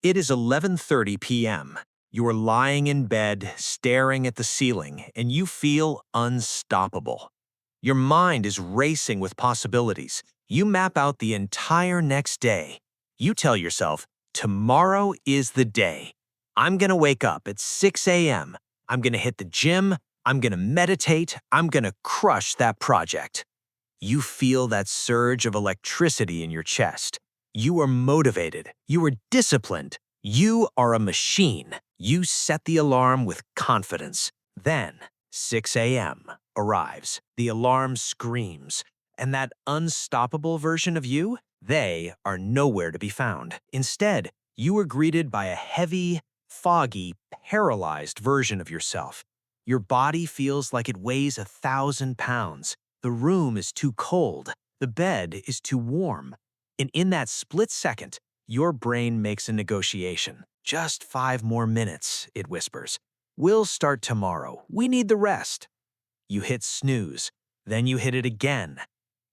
It is 11:30 p.m. You are lying in bed, staring at the ceiling, and you feel unstoppable. Your mind is racing with possibilities. You map out the entire next day. You tell yourself, tomorrow is the day. I'm going to wake up at 6 a.m. I'm going to hit the gym. I'm going to meditate. I'm going to crush that project. You feel that surge of electricity in your chest. You are motivated. You are disciplined. You are a machine. You set the alarm with confidence. Then, 6 a.m. arrives. The alarm screams. And that unstoppable version of you, they are nowhere to be found. Instead, you are greeted by a heavy, foggy, paralyzed version of yourself. Your body feels like it weighs 1,000 pounds. The room is too cold. The bed is too warm. And in that split second, your brain makes a negotiation. Just 5 more minutes, it whispers. We'll start tomorrow. We need the rest. You hit snooze. Then you hit it again.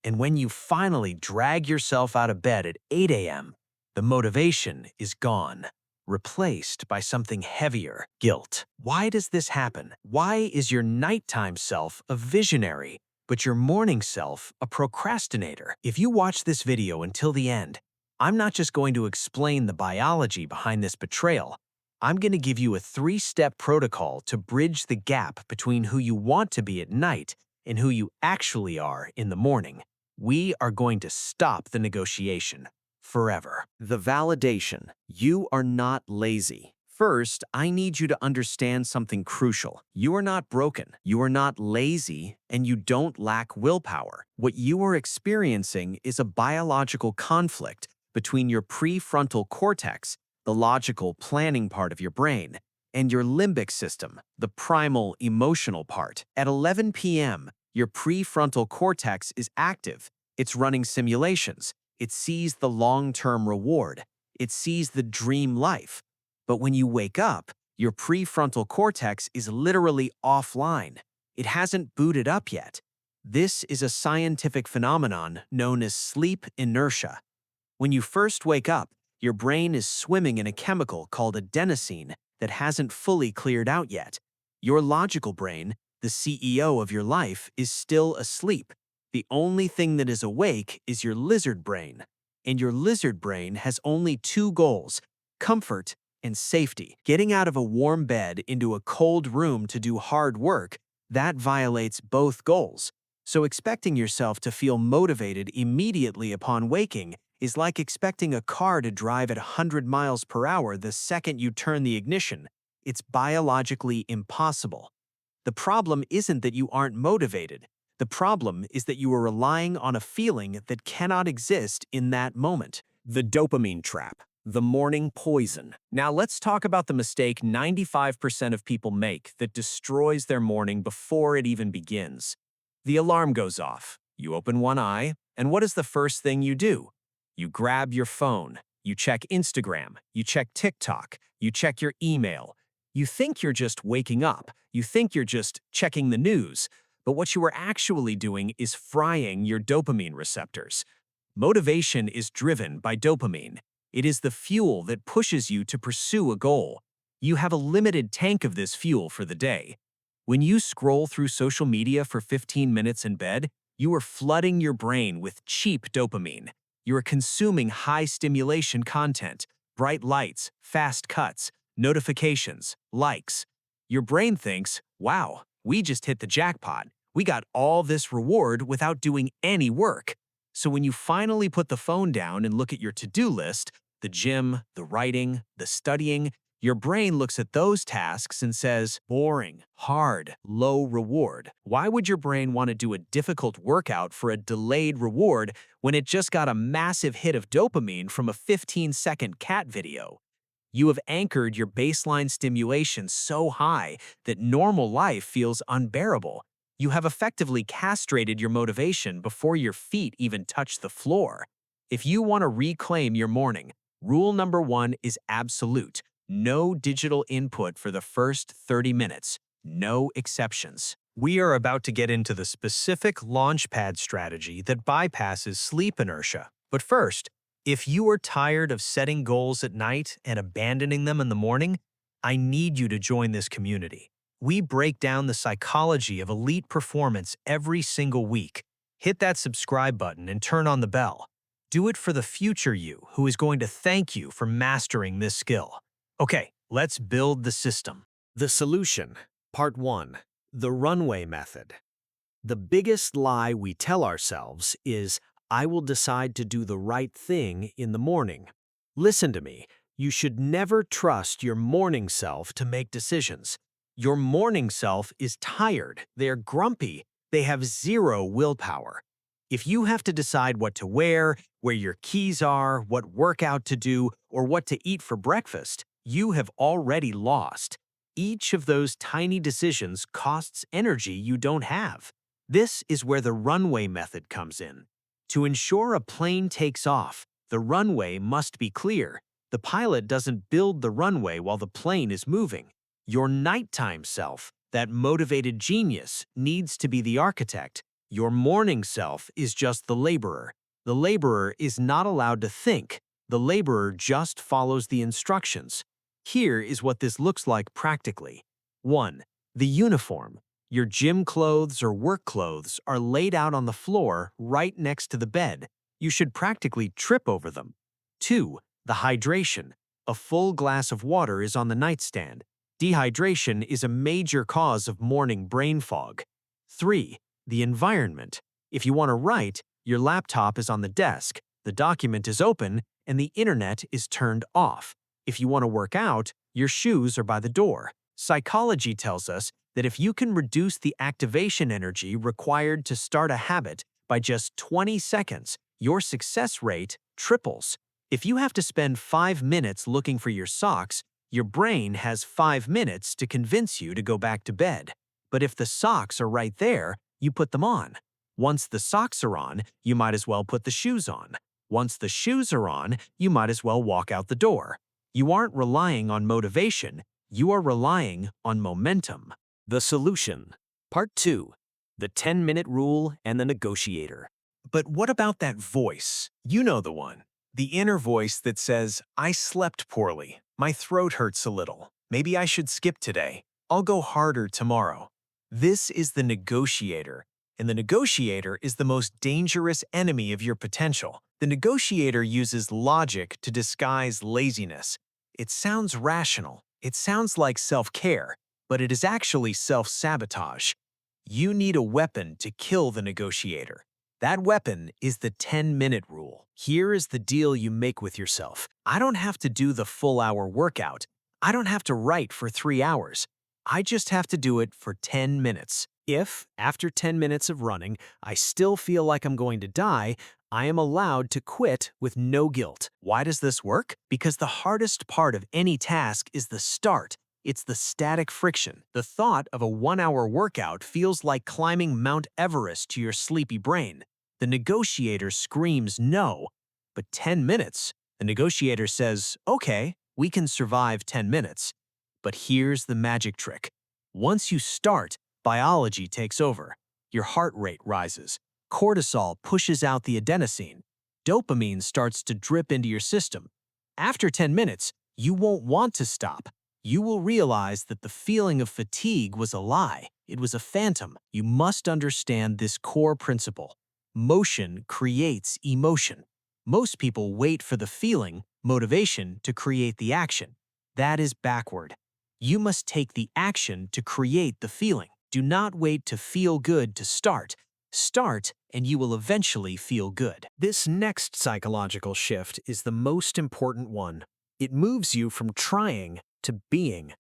And when you finally drag yourself out of bed at 8 a.m., the motivation is gone, replaced by something heavier, guilt. Why does this happen? Why is your nighttime self a visionary, but your morning self a procrastinator? If you watch this video until the end, I'm not just going to explain the biology behind this betrayal. I'm going to give you a 3-step protocol to bridge the gap between who you want to be at night and who you actually are in the morning. We are going to stop the negotiation forever. The validation. You are not lazy. First, I need you to understand something crucial. You are not broken, you are not lazy, and you don't lack willpower. What you are experiencing is a biological conflict between your prefrontal cortex, the logical planning part of your brain, and your limbic system, the primal emotional part. At 11 p.m., your prefrontal cortex is active. It's running simulations. It sees the long-term reward. It sees the dream life. But when you wake up, your prefrontal cortex is literally offline. It hasn't booted up yet. This is a scientific phenomenon known as sleep inertia. When you first wake up, your brain is swimming in a chemical called adenosine that hasn't fully cleared out yet. Your logical brain, the CEO of your life, is still asleep. The only thing that is awake is your lizard brain. And your lizard brain has only 2 goals: comfort and safety. Getting out of a warm bed into a cold room to do hard work, that violates both goals. So expecting yourself to feel motivated immediately upon waking is like expecting a car to drive at 100 miles per hour the second you turn the ignition. It's biologically impossible. The problem isn't that you aren't motivated. The problem is that you are relying on a feeling that cannot exist in that moment. The dopamine trap. The morning poison. Now let's talk about the mistake 95% of people make that destroys their morning before it even begins. The alarm goes off. You open one eye, and what is the first thing you do? You grab your phone. You check Instagram. You check TikTok. You check your email. You think you're just waking up. You think you're just checking the news. But what you are actually doing is frying your dopamine receptors. Motivation is driven by dopamine. It is the fuel that pushes you to pursue a goal. You have a limited tank of this fuel for the day. When you scroll through social media for 15 minutes in bed, you are flooding your brain with cheap dopamine. You are consuming high-stimulation content, bright lights, fast cuts, notifications, likes. Your brain thinks, wow, we just hit the jackpot. We got all this reward without doing any work. So when you finally put the phone down and look at your to-do list, the gym, the writing, the studying, your brain looks at those tasks and says, boring, hard, low reward. Why would your brain want to do a difficult workout for a delayed reward when it just got a massive hit of dopamine from a 15-second cat video? You have anchored your baseline stimulation so high that normal life feels unbearable. You have effectively castrated your motivation before your feet even touch the floor. If you want to reclaim your morning, rule number 1 is absolute. No digital input for the first 30 minutes. No exceptions. We are about to get into the specific launchpad strategy that bypasses sleep inertia. But first, If you are tired of setting goals at night and abandoning them in the morning, I need you to join this community. We break down the psychology of elite performance every single week. Hit that subscribe button and turn on the bell. Do it for the future you who is going to thank you for mastering this skill. Okay, let's build the system. The solution. Part 1. The Runway method. The biggest lie we tell ourselves is, I will decide to do the right thing in the morning. Listen to me. You should never trust your morning self to make decisions. Your morning self is tired, they're grumpy, they have zero willpower. If you have to decide what to wear, where your keys are, what workout to do, or what to eat for breakfast, you have already lost. Each of those tiny decisions costs energy you don't have. This is where the runway method comes in. To ensure a plane takes off, the runway must be clear. The pilot doesn't build the runway while the plane is moving. Your nighttime self, that motivated genius, needs to be the architect. Your morning self is just the laborer. The laborer is not allowed to think. The laborer just follows the instructions. Here is what this looks like practically. 1. The uniform. Your gym clothes or work clothes are laid out on the floor right next to the bed. You should practically trip over them. 2. The hydration. A full glass of water is on the nightstand. Dehydration is a major cause of morning brain fog. 3. The environment. If you want to write, your laptop is on the desk, the document is open, and the internet is turned off. If you want to work out, your shoes are by the door. Psychology tells us that if you can reduce the activation energy required to start a habit by just 20 seconds, your success rate triples. If you have to spend 5 minutes looking for your socks, your brain has 5 minutes to convince you to go back to bed. But if the socks are right there, you put them on. Once the socks are on, you might as well put the shoes on. Once the shoes are on, you might as well walk out the door. You aren't relying on motivation, you are relying on momentum. The solution. Part 2. The 10-minute rule and the negotiator. But what about that voice? You know the one. The inner voice that says, I slept poorly. My throat hurts a little. Maybe I should skip today. I'll go harder tomorrow. This is the negotiator, and the negotiator is the most dangerous enemy of your potential. The negotiator uses logic to disguise laziness. It sounds rational. It sounds like self-care, but it is actually self-sabotage. You need a weapon to kill the negotiator. That weapon is the 10-minute rule. Here is the deal you make with yourself. I don't have to do the full-hour workout. I don't have to write for 3 hours. I just have to do it for 10 minutes. If, after 10 minutes of running, I still feel like I'm going to die, I am allowed to quit with no guilt. Why does this work? Because the hardest part of any task is the start. It's the static friction. The thought of a 1-hour workout feels like climbing Mount Everest to your sleepy brain. The negotiator screams no. But 10 minutes? The negotiator says, okay, we can survive 10 minutes. But here's the magic trick. Once you start, biology takes over. Your heart rate rises. Cortisol pushes out the adenosine. Dopamine starts to drip into your system. After 10 minutes, you won't want to stop. You will realize that the feeling of fatigue was a lie. It was a phantom. You must understand this core principle. Motion creates emotion. Most people wait for the feeling, motivation, to create the action. That is backward. You must take the action to create the feeling. Do not wait to feel good to start. Start, and you will eventually feel good. This next psychological shift is the most important one. It moves you from trying to being.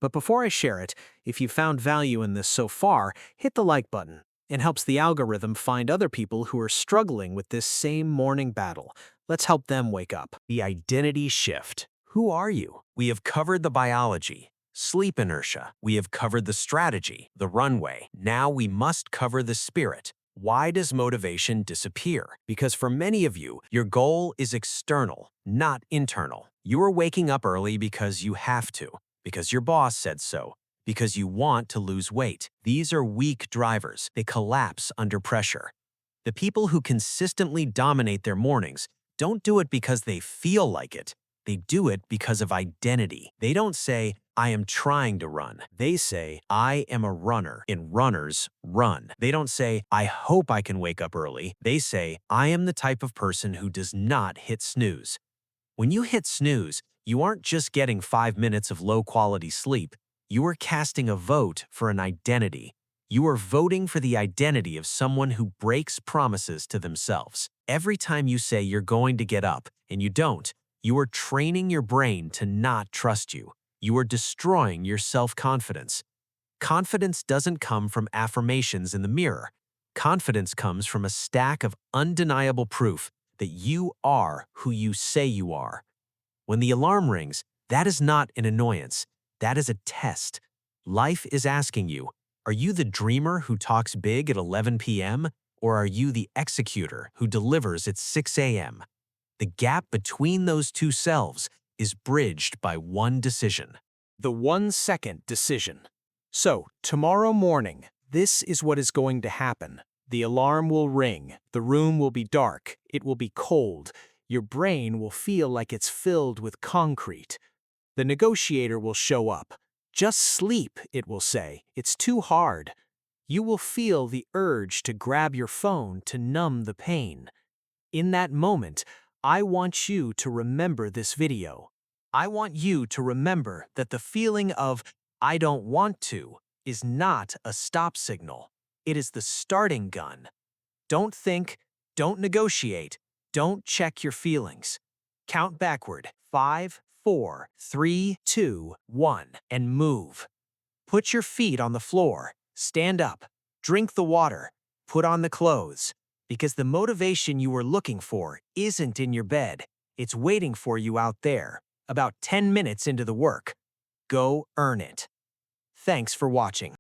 But before I share it, if you found value in this so far, hit the like button. It helps the algorithm find other people who are struggling with this same morning battle. Let's help them wake up. The identity shift. Who are you? We have covered the biology. Sleep inertia. We have covered the strategy, the runway. Now we must cover the spirit. Why does motivation disappear? Because for many of you, your goal is external, not internal. You are waking up early because you have to, because your boss said so, because you want to lose weight. These are weak drivers. They collapse under pressure. The people who consistently dominate their mornings don't do it because they feel like it. They do it because of identity. They don't say, I am trying to run. They say, I am a runner. And runners run. They don't say, I hope I can wake up early. They say, I am the type of person who does not hit snooze. When you hit snooze, you aren't just getting 5 minutes of low-quality sleep. You are casting a vote for an identity. You are voting for the identity of someone who breaks promises to themselves. Every time you say you're going to get up and you don't, you are training your brain to not trust you. You are destroying your self-confidence. Confidence doesn't come from affirmations in the mirror. Confidence comes from a stack of undeniable proof that you are who you say you are. When the alarm rings, that is not an annoyance. That is a test. Life is asking you, are you the dreamer who talks big at 11 p.m., or are you the executor who delivers at 6 a.m.? The gap between those two selves is bridged by one decision. The 1-second decision. So, tomorrow morning, this is what is going to happen. The alarm will ring, the room will be dark, it will be cold, your brain will feel like it's filled with concrete. The negotiator will show up. Just sleep, it will say. It's too hard. You will feel the urge to grab your phone to numb the pain. In that moment, I want you to remember this video. I want you to remember that the feeling of, I don't want to, is not a stop signal. It is the starting gun. Don't think, don't negotiate, don't check your feelings. Count backward, 5, 4, 3, 2, 1, and move. Put your feet on the floor, stand up, drink the water, put on the clothes. Because the motivation you were looking for isn't in your bed. It's waiting for you out there, about 10 minutes into the work. Go earn it. Thanks for watching.